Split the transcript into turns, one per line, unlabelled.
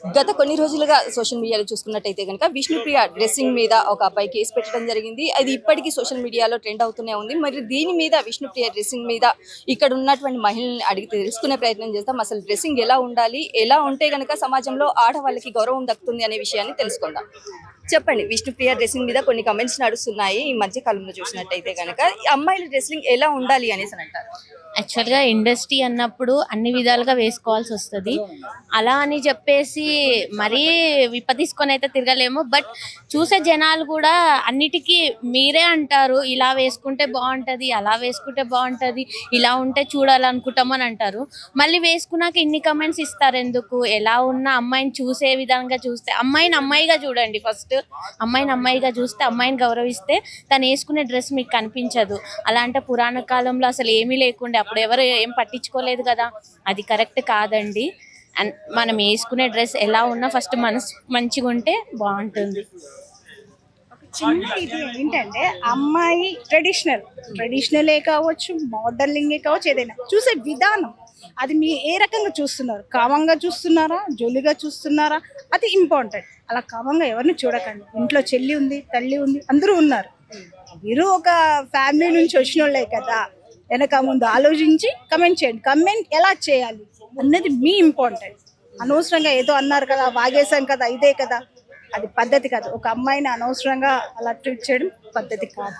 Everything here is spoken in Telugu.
గత కొన్ని రోజులుగా సోషల్ మీడియాలో చూసుకున్నట్టయితే కనుక విష్ణుప్రియ డ్రెస్సింగ్ మీద ఒక అబ్బాయి కేసు పెట్టడం జరిగింది. అది ఇప్పటికీ సోషల్ మీడియాలో ట్రెండ్ అవుతూనే ఉంది. మరి దీని మీద విష్ణుప్రియ డ్రెస్సింగ్ మీద ఇక్కడ ఉన్నటువంటి మహిళల్ని అడిగి తెలుసుకునే ప్రయత్నం చేస్తాం. అసలు డ్రెస్సింగ్ ఎలా ఉండాలి, ఎలా ఉంటే కనుక సమాజంలో ఆడవాళ్ళకి గౌరవం దక్కుతుంది అనే విషయాన్ని తెలుసుకుందాం. చెప్పండి, విష్ణుప్రియ డ్రెస్సింగ్ మీద కొన్ని కమెంట్స్ నడుస్తున్నాయి ఈ మధ్య కాలంలో చూసినట్టయితే కనుక. అమ్మాయిల డ్రెస్సింగ్ ఎలా ఉండాలి అనేసి అంటారు.
యాక్చువల్గా ఇండస్ట్రీ అన్నప్పుడు అన్ని విధాలుగా వేసుకోవాల్సి వస్తుంది. అలా అని చెప్పేసి మరీ విప్పదీసుకొని అయితే తిరగలేము. బట్ చూసే జనాలు కూడా అన్నిటికీ మీరే అంటారు, ఇలా వేసుకుంటే బాగుంటుంది, అలా వేసుకుంటే బాగుంటుంది, ఇలా ఉంటే చూడాలనుకుంటామని అంటారు. మళ్ళీ వేసుకున్నాక ఇన్ని కమెంట్స్ ఇస్తారు ఎందుకు? ఎలా ఉన్న అమ్మాయిని చూసే విధంగా చూస్తే, అమ్మాయిని అమ్మాయిగా చూడండి. ఫస్ట్ అమ్మాయిని అమ్మాయిగా చూస్తే, అమ్మాయిని గౌరవిస్తే తను వేసుకునే డ్రెస్ మీకు కనిపించదు. అలా అంటే పురాణ కాలంలో అసలు ఏమీ లేకుండే, అప్పుడు ఎవరు ఏం పట్టించుకోలేదు కదా. అది కరెక్ట్ కాదండి. అండ్ మనం వేసుకునే డ్రెస్ ఎలా ఉన్నా ఫస్ట్ మనసు మంచిగా ఉంటే బాగుంటుంది.
చిన్న ఇది ఏంటంటే అమ్మాయి ట్రెడిషనలే కావచ్చు, మోడలింగే కావచ్చు, ఏదైనా చూసే విధానం అది మీ ఏ రకంగా చూస్తున్నారు. కామంగా చూస్తున్నారా, జోలిగా చూస్తున్నారా, అది ఇంపార్టెంట్. అలా కామంగా ఎవరిని చూడకండి. ఇంట్లో చెల్లి ఉంది, తల్లి ఉంది, అందరూ ఉన్నారు. మీరు ఒక ఫ్యామిలీ నుంచి వచ్చిన వాళ్ళే కదా, వెనక ముందు ఆలోచించి కమెంట్ చేయండి. కమెంట్ ఎలా చేయాలి అన్నది మీ ఇంపార్టెంట్. అనవసరంగా ఏదో అన్నారు కదా, వాగేశాం కదా, ఇదే కదా, అది పద్ధతి కాదు. ఒక అమ్మాయిని అనవసరంగా అలా ట్రీట్ చేయడం పద్ధతి కాదు.